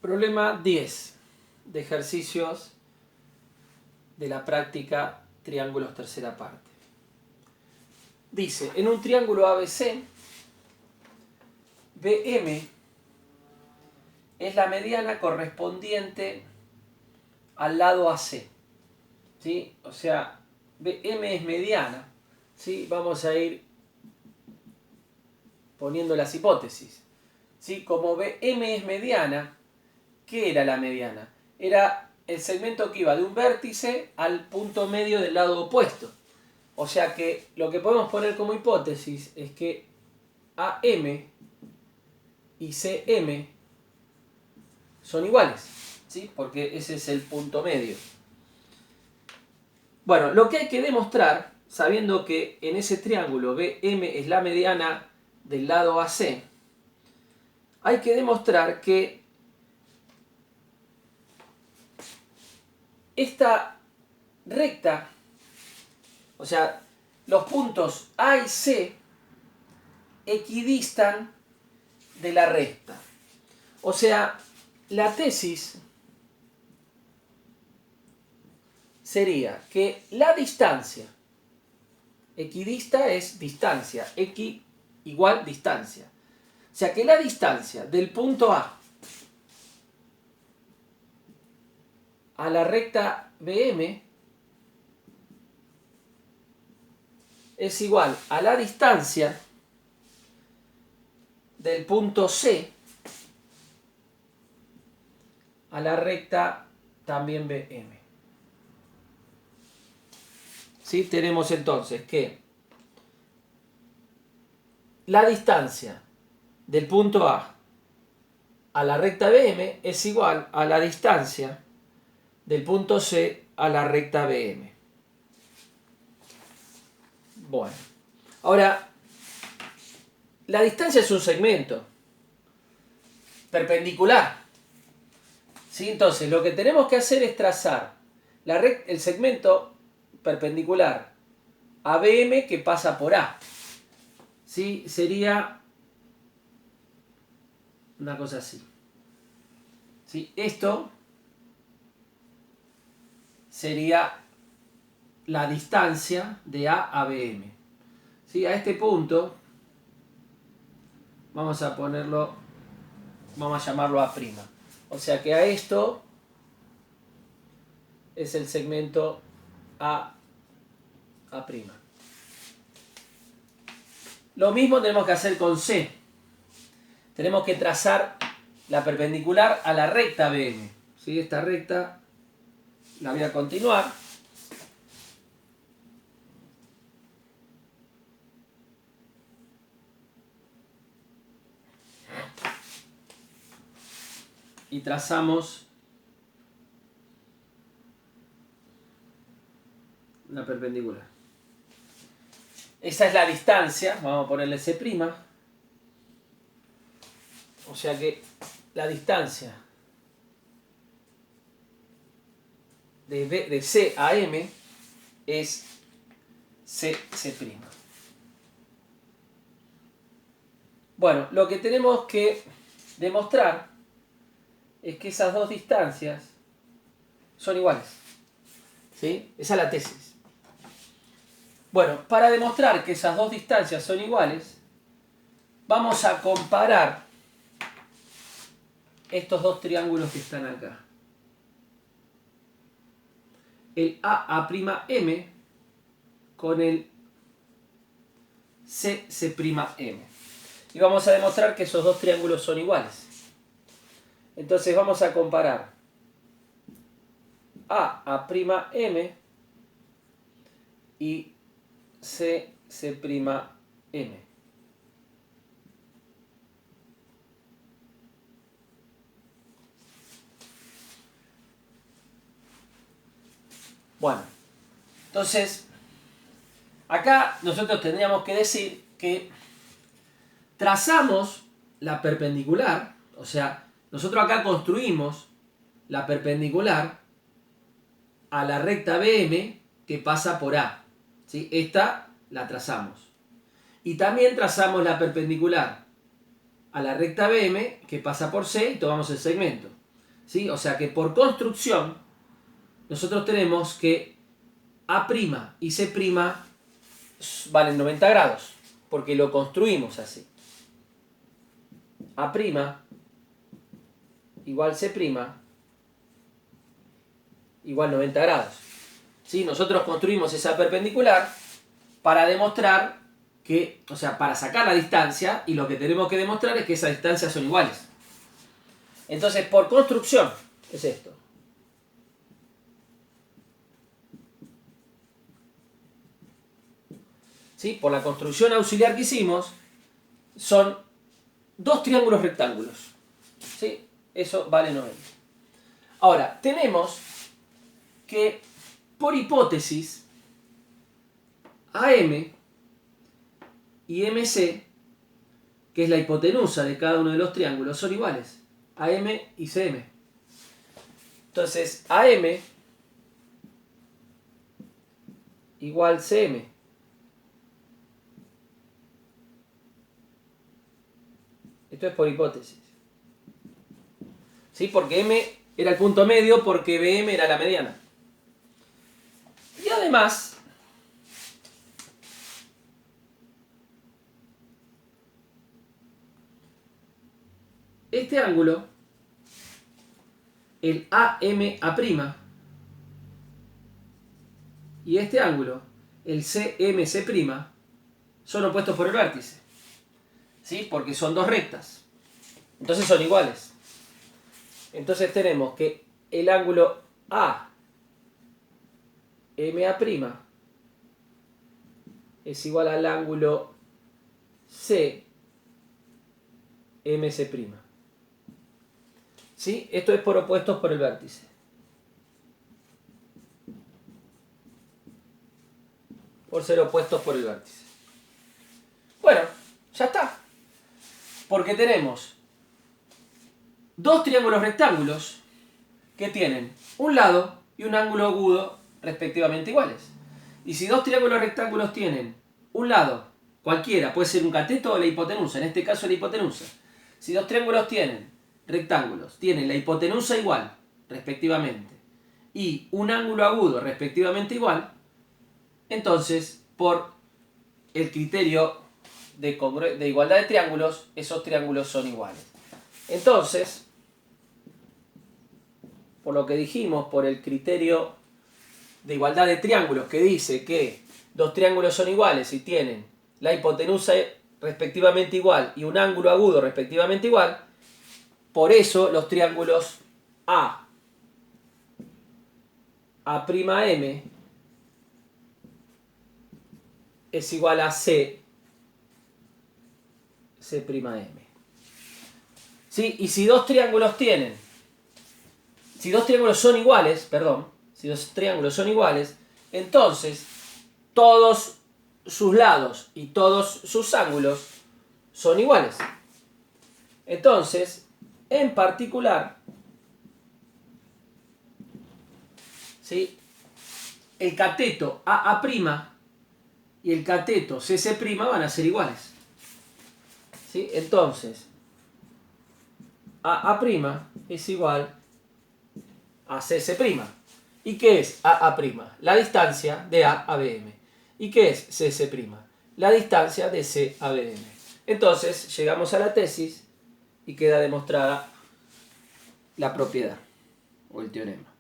Problema 10 de ejercicios de la práctica triángulos tercera parte. Dice, en un triángulo ABC, BM es la mediana correspondiente al lado AC. ¿Sí? O sea, BM es mediana. ¿Sí? Vamos a ir poniendo las hipótesis. ¿Sí? Como BM es mediana, ¿qué era la mediana? Era el segmento que iba de un vértice al punto medio del lado opuesto. O sea que lo que podemos poner como hipótesis es que AM y CM son iguales, ¿sí? Porque ese es el punto medio. Bueno, lo que hay que demostrar, sabiendo que en ese triángulo BM es la mediana del lado AC, hay que demostrar que esta recta, o sea, los puntos A y C equidistan de la recta. O sea, la tesis sería que la distancia, equidista es distancia, X igual distancia. O sea que la distancia del punto A a la recta BM es igual a la distancia del punto C a la recta también BM. ¿Sí? Tenemos entonces que la distancia del punto A a la recta BM es igual a la distancia del punto C a la recta BM. Bueno, ahora, la distancia es un segmento perpendicular. ¿Sí? Entonces, lo que tenemos que hacer es trazar el segmento perpendicular a BM que pasa por A. ¿Sí? Sería una cosa así. ¿Sí? Esto sería la distancia de A a BM. ¿Sí? A este punto vamos a ponerlo, vamos a llamarlo A'. O sea que a esto es el segmento A'. Lo mismo tenemos que hacer con C. Tenemos que trazar la perpendicular a la recta BM. ¿Sí? Esta recta la voy a continuar. Y trazamos la perpendicular. Esa es la distancia, vamos a ponerle C'. O sea que la distancia de C a M es C'. Bueno, lo que tenemos que demostrar es que esas dos distancias son iguales. ¿Sí? Esa es la tesis. Bueno, para demostrar que esas dos distancias son iguales, vamos a comparar estos dos triángulos que están acá. El AA'M con el CC'M. Y vamos a demostrar que esos dos triángulos son '. Entonces vamos a comparar AA'M y CC'M. Bueno, entonces acá nosotros tendríamos que decir que trazamos la perpendicular, o sea, nosotros acá construimos la perpendicular a la recta BM que pasa por A. ¿Sí? Esta la trazamos. Y también trazamos la perpendicular a la recta BM que pasa por C y tomamos el segmento. ¿Sí? O sea que por construcción nosotros tenemos que A' y C' valen 90 grados, porque lo construimos así. A' igual C' igual 90 grados. ¿Sí? Nosotros construimos esa perpendicular para demostrar que, o sea, para sacar la distancia, y lo que tenemos que demostrar es que esas distancias son iguales. Entonces, por construcción, es esto. ¿Sí? Por la construcción auxiliar que hicimos, son dos triángulos rectángulos. ¿Sí? Eso vale 90. Ahora, tenemos que, por hipótesis, AM y MC, que es la hipotenusa de cada uno de los triángulos, son iguales. AM y CM. Entonces, AM igual CM. Esto es por hipótesis. ¿Sí? Porque M era el punto medio, porque BM era la mediana. Y además, este ángulo, el AMA', y este ángulo, el CMC', son opuestos por el vértice. ¿Sí? Porque son dos rectas. Entonces son iguales. Entonces tenemos que el ángulo AMA' es igual al ángulo CMC'. ¿Sí? Esto es por opuestos por el vértice. Por ser opuestos por el vértice. Bueno, ya está. Porque tenemos dos triángulos rectángulos que tienen un lado y un ángulo agudo respectivamente iguales. Y si dos triángulos rectángulos tienen un lado, cualquiera, puede ser un cateto o la hipotenusa, en este caso la hipotenusa. Si dos triángulos rectángulos, tienen la hipotenusa igual, respectivamente, y un ángulo agudo, respectivamente igual, entonces, por el criterio de igualdad de triángulos, esos triángulos son iguales. Entonces, por lo que dijimos, por el criterio de igualdad de triángulos que dice que dos triángulos son iguales y tienen la hipotenusa respectivamente igual y un ángulo agudo respectivamente igual, por eso los triángulos A'M es igual a C'M. ¿Sí? Y si dos triángulos son iguales, entonces todos sus lados y todos sus ángulos son iguales. Entonces, en particular, ¿sí? El cateto AA' y el cateto CC' van a ser iguales. ¿Sí? Entonces, AA' es igual a CC'. ¿Y qué es AA'? La distancia de A a BM. ¿Y qué es CC'? La distancia de C a BM. Entonces, llegamos a la tesis y queda demostrada la propiedad o el teorema.